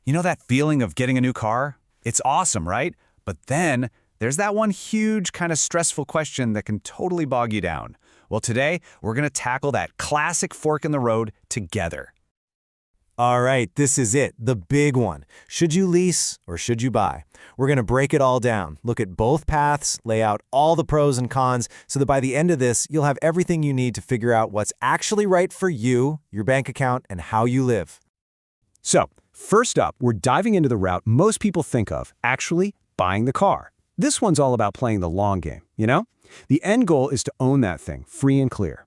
You know that feeling of getting a new car? It's awesome, right? But then there's that one huge kind of stressful question that can totally bog you down. Well, today we're going to tackle that classic fork in the road together. All right, this is it, the big one. Should you lease or should you buy? We're going to break it all down, look at both paths, lay out all the pros and cons, so that by the end of this, you'll have everything you need to figure out what's actually right for you, your bank account, and how you live. So, first up, we're diving into the route most people think of, actually buying the car. This one's all about playing the long game, you know? The end goal is to own that thing, free and clear.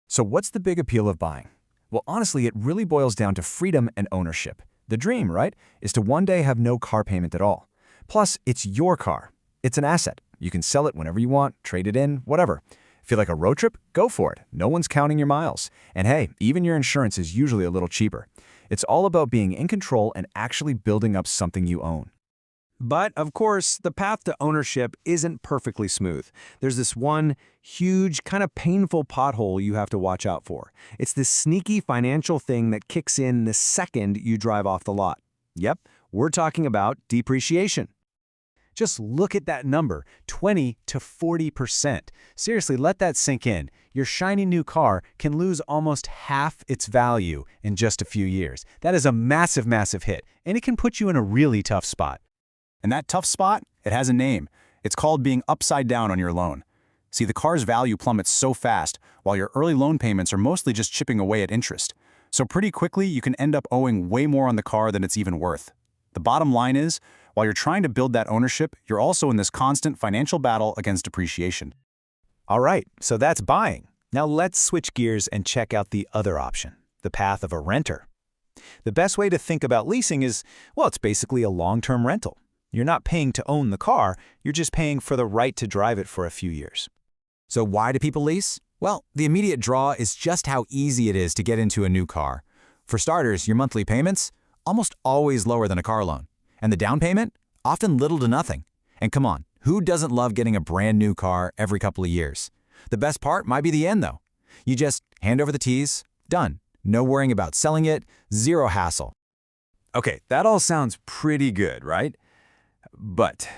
So what's the big appeal of buying? Well, honestly, it really boils down to freedom and ownership. The dream, right, is to one day have no car payment at all. Plus, it's your car. It's an asset. You can sell it whenever you want, trade it in, whatever. Feel like a road trip? Go for it. No one's counting your miles. And hey, even your insurance is usually a little cheaper. It's all about being in control and actually building up something you own. But, of course, the path to ownership isn't perfectly smooth. There's this one huge, kind of painful pothole you have to watch out for. It's this sneaky financial thing that kicks in the second you drive off the lot. Yep, we're talking about depreciation. Just look at that number, 20 to 40%. Seriously, let that sink in. Your shiny new car can lose almost half its value in just a few years. That is a massive, massive hit, and it can put you in a really tough spot. And that tough spot, it has a name. It's called being upside down on your loan. See, the car's value plummets so fast, while your early loan payments are mostly just chipping away at interest. So pretty quickly, you can end up owing way more on the car than it's even worth. The bottom line is, while you're trying to build that ownership, you're also in this constant financial battle against depreciation. All right, so that's buying. Now let's switch gears and check out the other option, the path of a renter. The best way to think about leasing is, well, it's basically a long-term rental. You're not paying to own the car, you're just paying for the right to drive it for a few years. So why do people lease? Well, the immediate draw is just how easy it is to get into a new car. For starters, your monthly payments, almost always lower than a car loan. And the down payment, often little to nothing. And come on, who doesn't love getting a brand new car every couple of years? The best part might be the end though. You just hand over the keys, done. No worrying about selling it, zero hassle. Okay, that all sounds pretty good, right? But,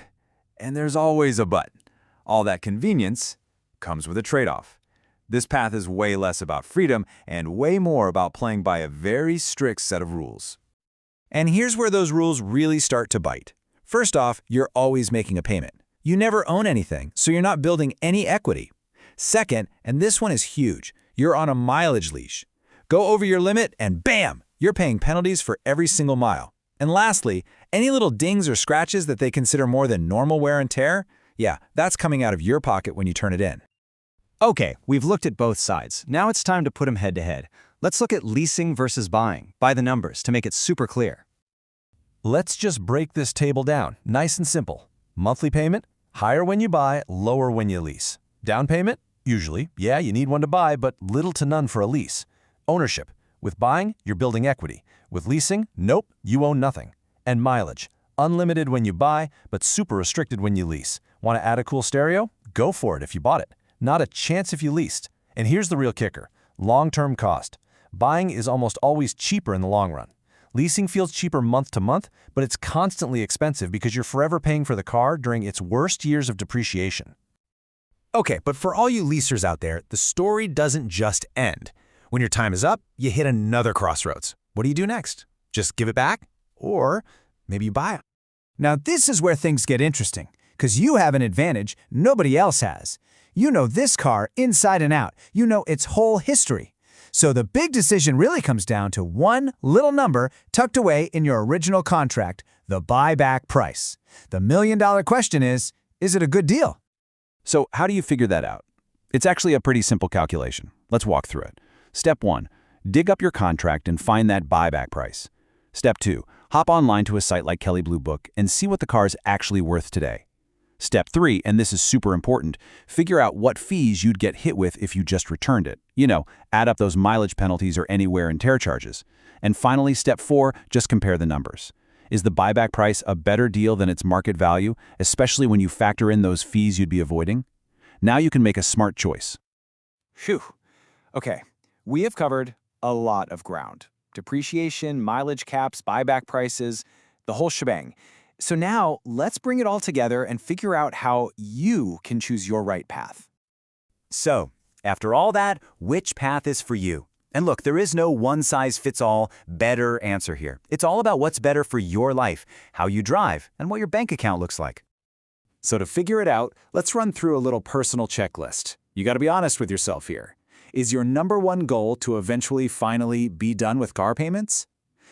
and there's always a but, all that convenience comes with a trade-off. This path is way less about freedom and way more about playing by a very strict set of rules. And here's where those rules really start to bite. First off, you're always making a payment. You never own anything, so you're not building any equity. Second, and this one is huge, you're on a mileage leash. Go over your limit and bam, you're paying penalties for every single mile. And lastly, any little dings or scratches that they consider more than normal wear and tear, yeah, that's coming out of your pocket when you turn it in. Okay, we've looked at both sides. Now it's time to put them head to head. Let's look at leasing versus buying, by the numbers, to make it super clear. Let's just break this table down, nice and simple. Monthly payment, higher when you buy, lower when you lease. Down payment, usually, yeah, you need one to buy, but little to none for a lease. Ownership, with buying, you're building equity. With leasing, nope, you own nothing. And mileage, unlimited when you buy, but super restricted when you lease. Want to add a cool stereo? Go for it if you bought it. Not a chance if you leased. And here's the real kicker, long-term cost. Buying is almost always cheaper in the long run. Leasing feels cheaper month to month, but it's constantly expensive because you're forever paying for the car during its worst years of depreciation. Okay, but for all you leasers out there, the story doesn't just end. When your time is up, you hit another crossroads. What do you do next? Just give it back? Or maybe you buy it. Now this is where things get interesting, because you have an advantage nobody else has. You know this car inside and out. You know its whole history. So the big decision really comes down to one little number tucked away in your original contract, the buyback price. The million-dollar question is it a good deal? So how do you figure that out? It's actually a pretty simple calculation. Let's walk through it. Step 1, dig up your contract and find that buyback price. Step 2, hop online to a site like Kelley Blue Book and see what the car is actually worth today. Step 3, and this is super important, figure out what fees you'd get hit with if you just returned it. You know, add up those mileage penalties or any wear and tear charges. And finally, step 4, just compare the numbers. Is the buyback price a better deal than its market value, especially when you factor in those fees you'd be avoiding? Now you can make a smart choice. Phew. Okay, we have covered a lot of ground. depreciation, mileage caps, buyback prices, the whole shebang. So now, let's bring it all together and figure out how you can choose your right path. So, after all that, which path is for you? And look, there is no one-size-fits-all better answer here. It's all about what's better for your life, how you drive, and what your bank account looks like. So to figure it out, let's run through a little personal checklist. You got to be honest with yourself here. Is your number one goal to eventually finally be done with car payments?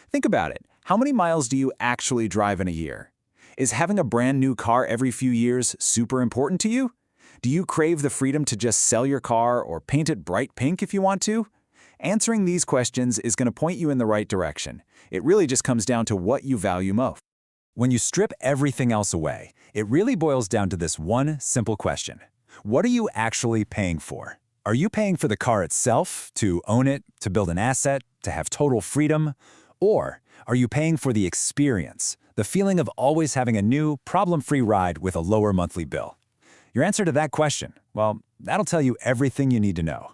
Think about it. How many miles do you actually drive in a year? Is having a brand new car every few years super important to you? Do you crave the freedom to just sell your car or paint it bright pink if you want to? Answering these questions is going to point you in the right direction. It really just comes down to what you value most. When you strip everything else away, it really boils down to this one simple question. What are you actually paying for? Are you paying for the car itself, to own it, to build an asset, to have total freedom? Or are you paying for the experience, the feeling of always having a new, problem-free ride with a lower monthly bill? Your answer to that question, well, that'll tell you everything you need to know.